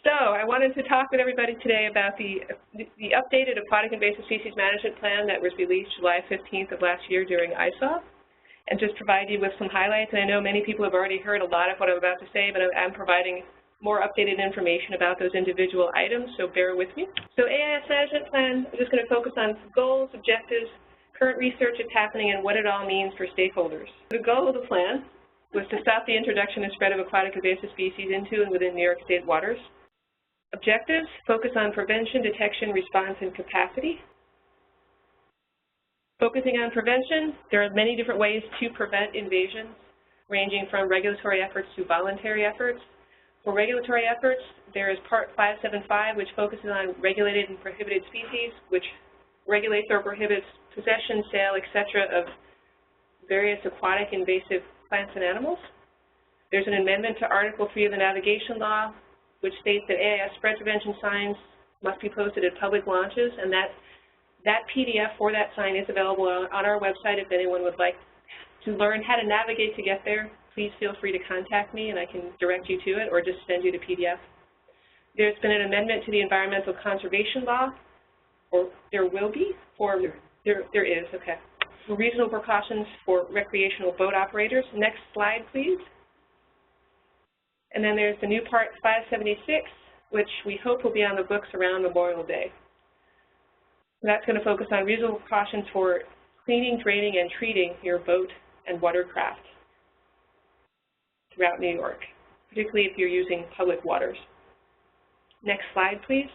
So I wanted to talk with everybody today about the updated Aquatic Invasive Species Management Plan that was released July 15th of last year during ISOF, and just provide you with some highlights. And I know many people have already heard a lot of what I'm about to say, but I'm providing more updated information about those individual items, so bear with me. So AIS Management Plan, I'm just going to focus on goals, objectives, current research that's happening, and what it all means for stakeholders. The goal of the plan was to stop the introduction and spread of aquatic invasive species into and within New York State waters. Objectives, focus on prevention, detection, response, and capacity. Focusing on prevention, there are many different ways to prevent invasions, ranging from regulatory efforts to voluntary efforts. For regulatory efforts, there is Part 575, which focuses on regulated and prohibited species, which regulates or prohibits possession, sale, etc. of various aquatic invasive plants and animals. There's an amendment to Article 3 of the Navigation Law, which states that AIS spread prevention signs must be posted at public launches, and that PDF for that sign is available on our website if anyone would like to learn how to navigate to get there. Please feel free to contact me and I can direct you to it or just send you the PDF. There's been an amendment to the Environmental Conservation Law, or there will be, for there is, okay. For reasonable precautions for recreational boat operators. Next slide, please. And then there's the new Part 576, which we hope will be on the books around Memorial Day. That's going to focus on reasonable precautions for cleaning, draining, and treating your boat and watercraft throughout New York, particularly if you're using public waters. Next slide, please.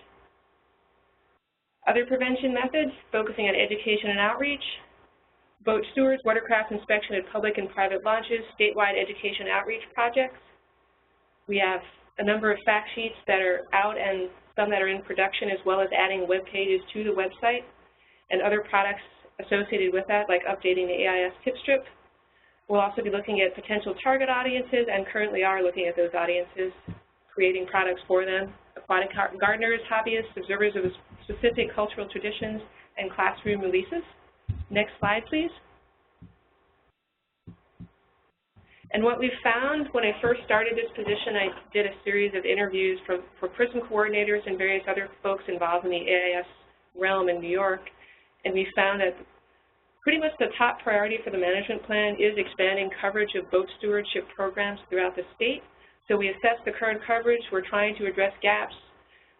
Other prevention methods, focusing on education and outreach, boat stewards, watercraft inspection at public and private launches, statewide education outreach projects. We have a number of fact sheets that are out and some that are in production, as well as adding web pages to the website and other products associated with that, like updating the AIS tip strip. We'll also be looking at potential target audiences and currently are looking at those audiences, creating products for them, aquatic gardeners, hobbyists, observers of specific cultural traditions, and classroom releases. Next slide, please. And what we found when I first started this position, I did a series of interviews for prison coordinators and various other folks involved in the AIS realm in New York, and we found that pretty much the top priority for the management plan is expanding coverage of boat stewardship programs throughout the state. So we assess the current coverage. We're trying to address gaps.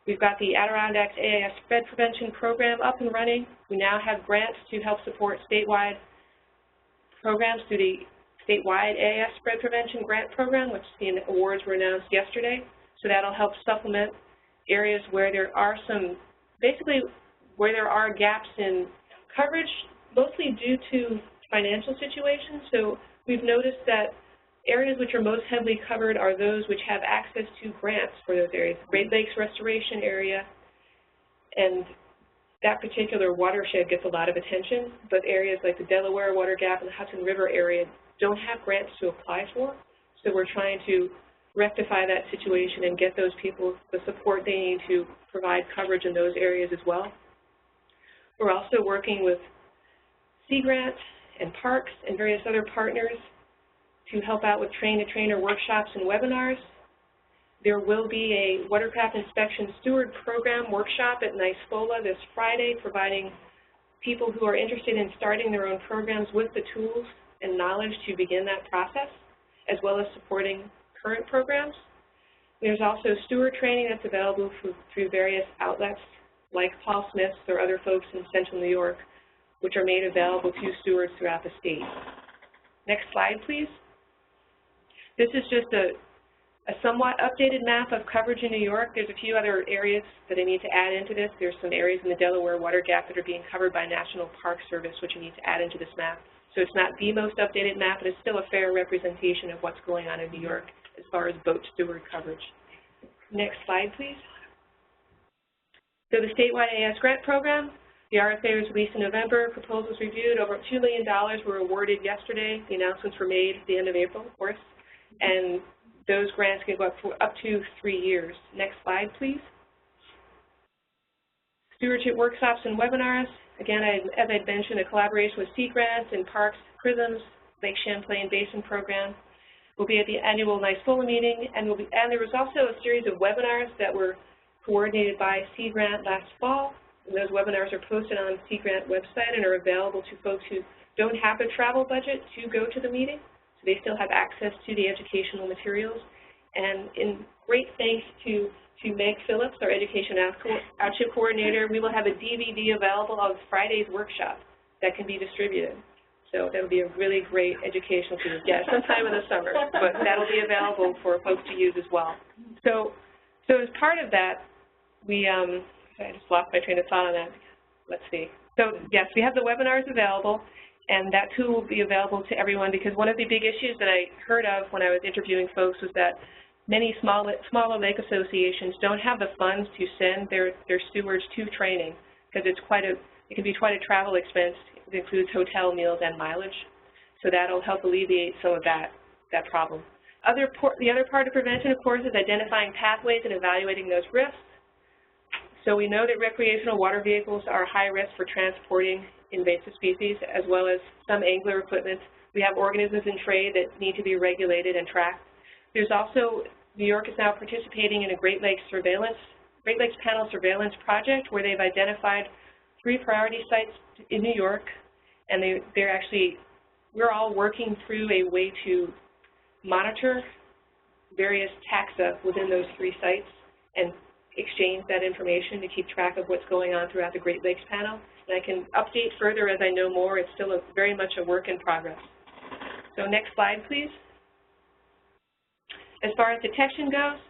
We've got the Adirondacks AIS spread prevention program up and running. We now have grants to help support statewide programs through the statewide AIS spread prevention grant program, which the awards were announced yesterday. So that'll help supplement areas where there are where there are gaps in coverage, mostly due to financial situations. So we've noticed that areas which are most heavily covered are those which have access to grants for those areas. Great Lakes Restoration Area, and that particular watershed gets a lot of attention, but areas like the Delaware Water Gap and the Hudson River area don't have grants to apply for. So we're trying to rectify that situation and get those people the support they need to provide coverage in those areas as well. We're also working with Sea Grant and parks and various other partners to help out with train-to-trainer workshops and webinars. There will be a watercraft inspection steward program workshop at NYSDEC this Friday, providing people who are interested in starting their own programs with the tools and knowledge to begin that process, as well as supporting current programs. There's also steward training that's available through various outlets like Paul Smith's or other folks in Central New York, which are made available to stewards throughout the state. Next slide, please. This is just a somewhat updated map of coverage in New York. There's a few other areas that I need to add into this. There's some areas in the Delaware Water Gap that are being covered by National Park Service, which you need to add into this map. So it's not the most updated map, but it's still a fair representation of what's going on in New York as far as boat steward coverage. Next slide, please. So the statewide AIS grant program, the RFA was released in November, proposals reviewed, over $2 million were awarded yesterday. The announcements were made at the end of April, of course, and those grants can go up to 3 years. Next slide, please. Stewardship workshops and webinars. Again, as I mentioned, a collaboration with Sea Grants and Parks, Prisms, Lake Champlain Basin Program. We'll be at the annual NYSDEC meeting, and there was also a series of webinars that were coordinated by Sea Grant last fall. And those webinars are posted on Sea Grant website and are available to folks who don't have a travel budget to go to the meeting. So they still have access to the educational materials. And in great thanks to Meg Phillips, our Education Outreach Coordinator, we will have a DVD available of Friday's workshop that can be distributed. So that will be a really great educational tool. Yeah, sometime in the summer, but that'll be available for folks to use as well. So as part of that, we, I just lost my train of thought on that. Let's see. So yes, we have the webinars available, and that too will be available to everyone, because one of the big issues that I heard of when I was interviewing folks was that many smaller lake associations don't have the funds to send their stewards to training, because it can be quite a travel expense. It includes hotel, meals, and mileage. So that'll help alleviate some of that problem. The other part of prevention, of course, is identifying pathways and evaluating those risks. So we know that recreational water vehicles are high risk for transporting invasive species, as well as some angler equipment. We have organisms in trade that need to be regulated and tracked. There's also, New York is now participating in a Great Lakes Panel surveillance project where they've identified 3 priority sites in New York, and we're all working through a way to monitor various taxa within those 3 sites and exchange that information to keep track of what's going on throughout the Great Lakes Panel. And I can update further as I know more. It's still very much a work in progress. So next slide, please. As far as detection goes,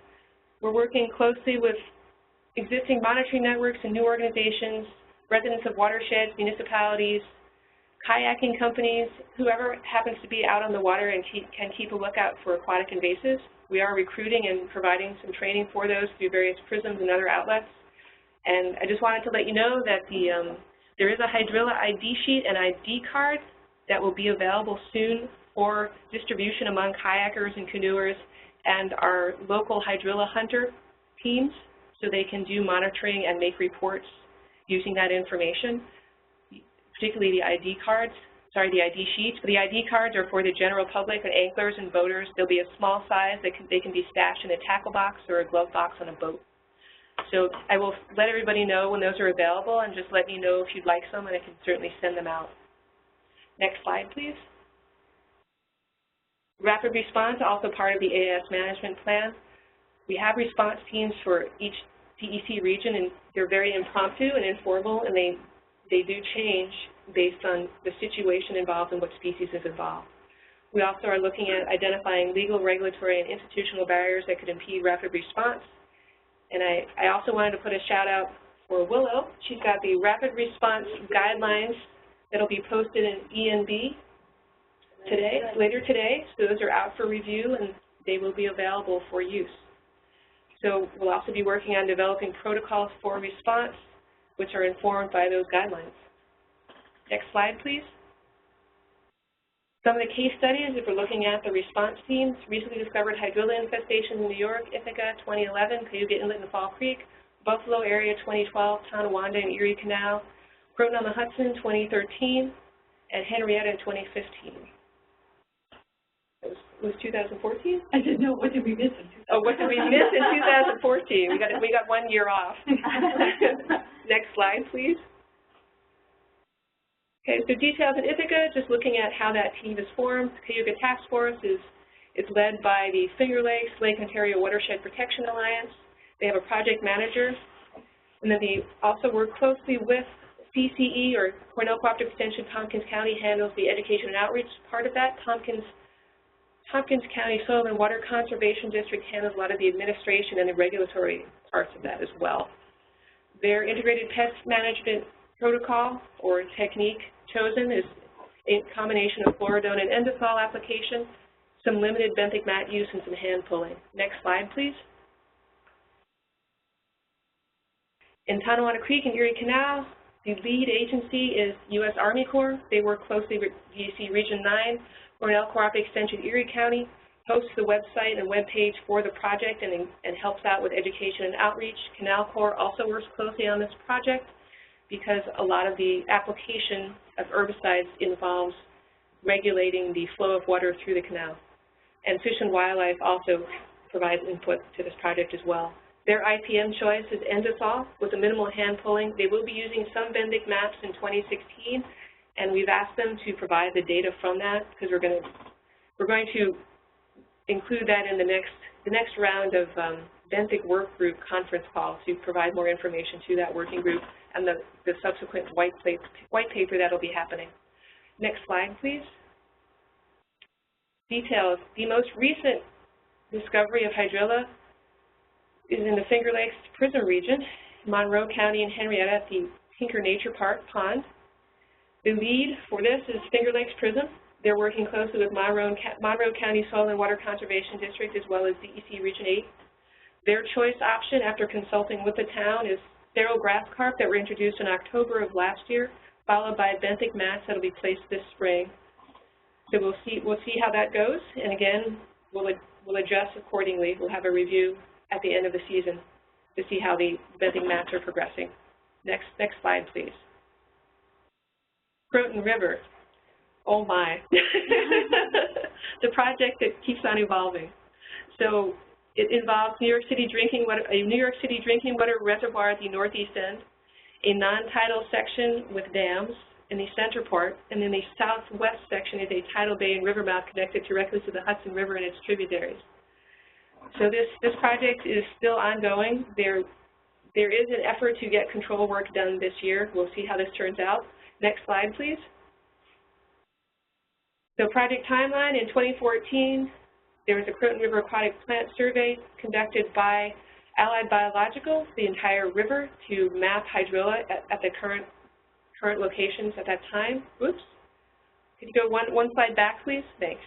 we're working closely with existing monitoring networks and new organizations, residents of watersheds, municipalities, kayaking companies, whoever happens to be out on the water and can keep a lookout for aquatic invasives. We are recruiting and providing some training for those through various prisms and other outlets. And I just wanted to let you know that there is a Hydral ID sheet and ID card that will be available soon for distribution among kayakers and canoers and our local Hydral hunter teams, so they can do monitoring and make reports using that information, particularly the ID sheets. The ID cards are for the general public and anglers and boaters. There'll be a small size that they can be stashed in a tackle box or a glove box on a boat. So I will let everybody know when those are available, and just let me know if you'd like some, and I can certainly send them out. Next slide, please. Rapid response, also part of the AIS management plan. We have response teams for each DEC region, and they're very impromptu and informal, and they do change based on the situation involved and what species is involved. We also are looking at identifying legal, regulatory, and institutional barriers that could impede rapid response. And I also wanted to put a shout out for Willow. She's got the rapid response guidelines that'll be posted in ENB later today. So those are out for review, and they will be available for use. So we'll also be working on developing protocols for response, which are informed by those guidelines. Next slide, please. Some of the case studies, if we're looking at the response teams, recently discovered hydrilla infestations in New York, Ithaca 2011, Cayuga Inlet and Fall Creek, Buffalo area 2012, Tonawanda and Erie Canal, Croton on the Hudson 2013, and Henrietta in 2015. It was 2014? I didn't know. What did we miss in 2014? Oh, what did we miss in 2014? We got 1 year off. Next slide, please. Okay, so details in Ithaca, just looking at how that team is formed. Cayuga Task Force is led by the Finger Lakes Lake Ontario Watershed Protection Alliance. They have a project manager, and then they also work closely with CCE, or Cornell Cooperative Extension. Tompkins County handles the education and outreach part of that. Tompkins County Soil and Water Conservation District handles a lot of the administration and the regulatory parts of that as well. Their integrated pest management protocol or technique chosen is a combination of fluoridone and endosol application, some limited benthic mat use, and some hand pulling. Next slide, please. In Tonawanda Creek and Erie Canal, the lead agency is U.S. Army Corps. They work closely with DEC Region 9, Cornell Cooperative Extension Erie County, hosts the website and webpage for the project and helps out with education and outreach. Canal Corps also works closely on this project because a lot of the application of herbicides involves regulating the flow of water through the canal. And Fish and Wildlife also provides input to this project as well. Their IPM choice is Endosol with a minimal hand pulling. They will be using some benthic maps in 2016, and we've asked them to provide the data from that because we're going to include that in the next round of benthic work group conference call to provide more information to that working group and the subsequent white paper that will be happening. Next slide, please. Details. The most recent discovery of hydrilla is in the Finger Lakes Prism region, Monroe County and Henrietta at the Tinker Nature Park Pond. The lead for this is Finger Lakes Prism. They're working closely with Monroe County Soil and Water Conservation District as well as DEC Region 8. Their choice option after consulting with the town is sterile grass carp that were introduced in October of last year, followed by benthic mats that will be placed this spring. So we'll see how that goes, and again, we'll adjust accordingly. We'll have a review at the end of the season to see how the benthic mats are progressing. Next slide, please. Croton River. Oh my. The project that keeps on evolving. So it involves a New York City drinking water reservoir at the northeast end, a non-tidal section with dams in the center part, and then the southwest section is a tidal bay and river mouth connected directly to the Hudson River and its tributaries. So this project is still ongoing. There is an effort to get control work done this year. We'll see how this turns out. Next slide, please. So project timeline in 2014, there was a Croton River aquatic plant survey conducted by Allied Biologicals, the entire river, to map hydrilla at the current locations at that time. Oops. Could you go one slide back, please? Thanks.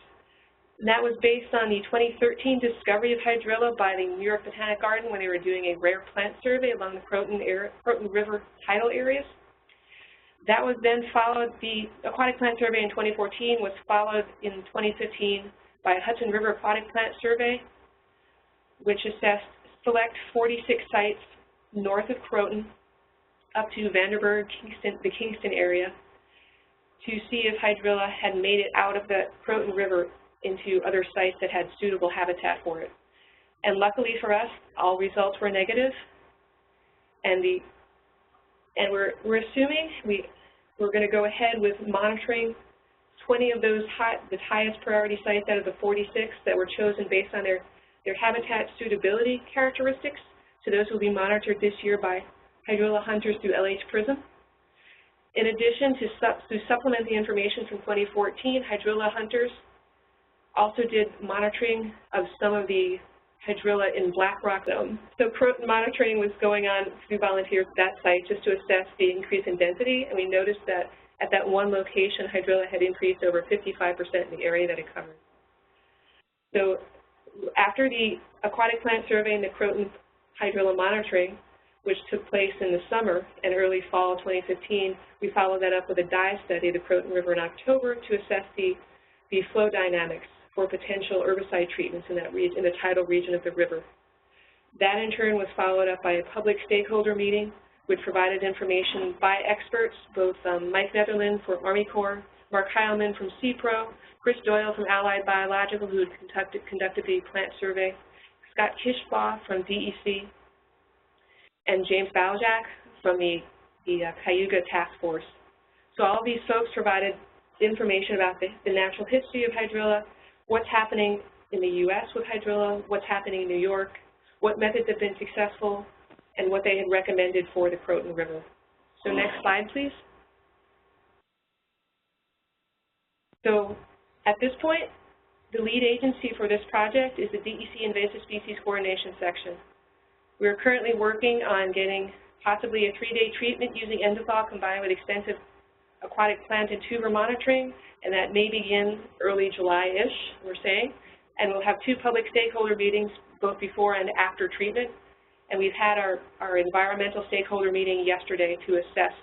And that was based on the 2013 discovery of hydrilla by the New York Botanic Garden when they were doing a rare plant survey along the Croton River tidal areas. That was then followed, the aquatic plant survey in 2014 was followed in 2015 by a Hudson River aquatic plant survey, which assessed select 46 sites north of Croton up to Vanderburgh, the Kingston area, to see if hydrilla had made it out of the Croton River into other sites that had suitable habitat for it. And luckily for us, all results were negative. And we're assuming we're going to go ahead with monitoring 20 of those the highest priority sites out of the 46 that were chosen based on their habitat suitability characteristics. So those will be monitored this year by hydrilla hunters through LH Prism. In addition, to supplement the information from 2014, hydrilla hunters also did monitoring of some of the hydrilla in Black Rock Zone. So Croton monitoring was going on through volunteers at that site just to assess the increase in density, and we noticed that at that one location, hydrilla had increased over 55% in the area that it covered. So after the aquatic plant survey and the Croton hydrilla monitoring, which took place in the summer and early fall 2015, we followed that up with a dive study of the Croton River in October to assess the flow dynamics for potential herbicide treatments in that region, in the tidal region of the river. That in turn was followed up by a public stakeholder meeting, which provided information by experts, both Mike Netherland for Army Corps, Mark Heilman from CPRO, Chris Doyle from Allied Biological, who had conducted the plant survey, Scott Kishbaugh from DEC, and James Baljak from the Cayuga Task Force. So all of these folks provided information about the natural history of hydrilla, what's happening in the U.S. with hydrilla, what's happening in New York, what methods have been successful, and what they had recommended for the Croton River. So next slide, please. So at this point, the lead agency for this project is the DEC Invasive Species Coordination Section. We are currently working on getting possibly a 3-day treatment using endosol combined with extensive aquatic plant and tuber monitoring, and that may begin early July-ish, we're saying. And we'll have 2 public stakeholder meetings both before and after treatment. And we've had our environmental stakeholder meeting yesterday to assess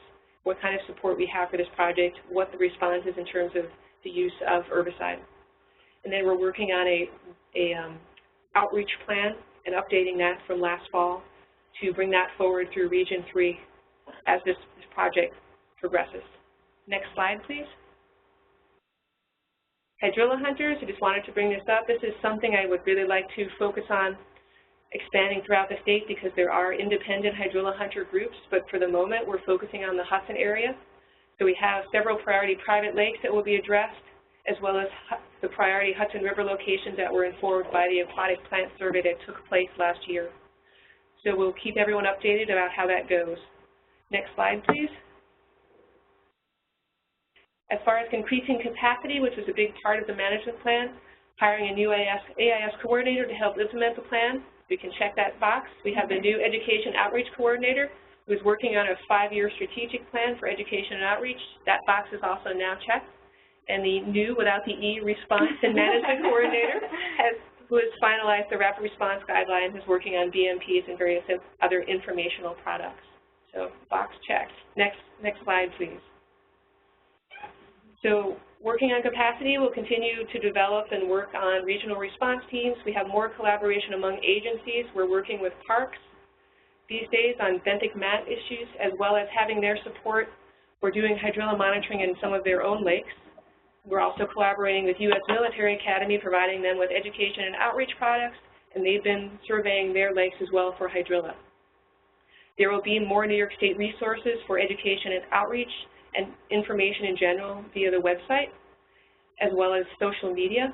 what kind of support we have for this project, what the response is in terms of the use of herbicide. And then we're working on a outreach plan and updating that from last fall to bring that forward through Region 3 as this project progresses. Next slide, please. Hydrilla hunters, I just wanted to bring this up. This is something I would really like to focus on expanding throughout the state because there are independent hydrilla hunter groups, but for the moment we're focusing on the Hudson area. So we have several priority private lakes that will be addressed, as well as the priority Hudson River locations that were informed by the aquatic plant survey that took place last year. So we'll keep everyone updated about how that goes. Next slide, please. As far as increasing capacity, which was a big part of the management plan, hiring a new AIS coordinator to help implement the plan, we can check that box. We have the new education outreach coordinator who's working on a 5-year strategic plan for education and outreach. That box is also now checked. And the new, without the E, response and management coordinator who has finalized the rapid response guidelines, is working on BMPs and various other informational products. So box checked. Next slide, please. So working on capacity, we'll continue to develop and work on regional response teams. We have more collaboration among agencies. We're working with parks these days on benthic mat issues, as well as having their support for doing hydrilla monitoring in some of their own lakes. We're also collaborating with U.S. Military Academy, providing them with education and outreach products, and they've been surveying their lakes as well for hydrilla. There will be more New York State resources for education and outreach and information in general via the website, as well as social media.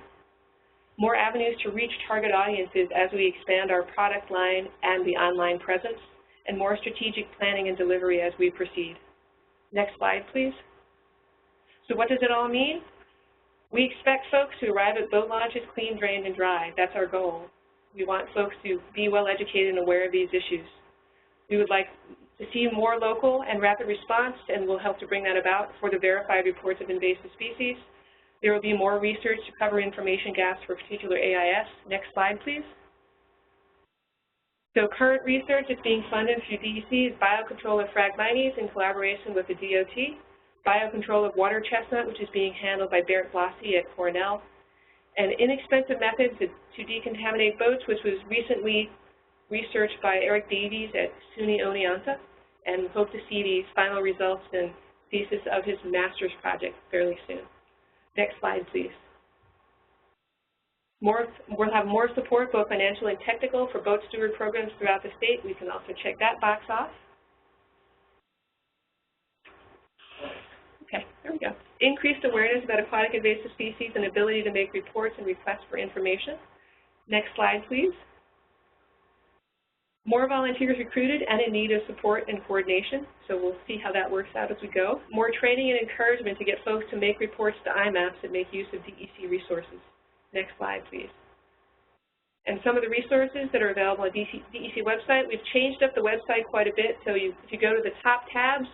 More avenues to reach target audiences as we expand our product line and the online presence, and more strategic planning and delivery as we proceed. Next slide, please. So what does it all mean? We expect folks to arrive at boat launches clean, drained, and dry. That's our goal. We want folks to be well educated and aware of these issues. We would like to see more local and rapid response, and we'll help to bring that about for the verified reports of invasive species. There will be more research to cover information gaps for particular AIS. Next slide, please. So current research is being funded through DEC's biocontrol of Phragmites in collaboration with the DOT, biocontrol of water chestnut, which is being handled by Barrett Blasi at Cornell, and inexpensive methods to decontaminate boats, which was recently researched by Eric Davies at SUNY Oneonta, and hope to see these final results and thesis of his master's project fairly soon. Next slide, please. We'll have more support, both financial and technical, for boat steward programs throughout the state. We can also check that box off. Okay, there we go. Increased awareness about aquatic invasive species and ability to make reports and requests for information. Next slide, please. More volunteers recruited and in need of support and coordination, so we'll see how that works out as we go. More training and encouragement to get folks to make reports to IMAPs that make use of DEC resources. Next slide, please. And some of the resources that are available on the DEC website, we've changed up the website quite a bit, so if you go to the top tabs,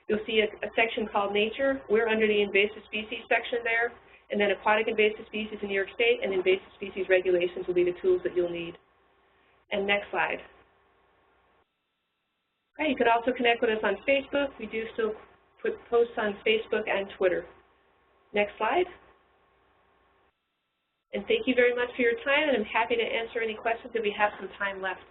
you'll see a section called Nature. We're under the invasive species section there, and then aquatic invasive species in New York State and invasive species regulations will be the tools that you'll need. And next slide. Right, you can also connect with us on Facebook. We do still put posts on Facebook and Twitter. Next slide. And thank you very much for your time, and I'm happy to answer any questions if we have some time left.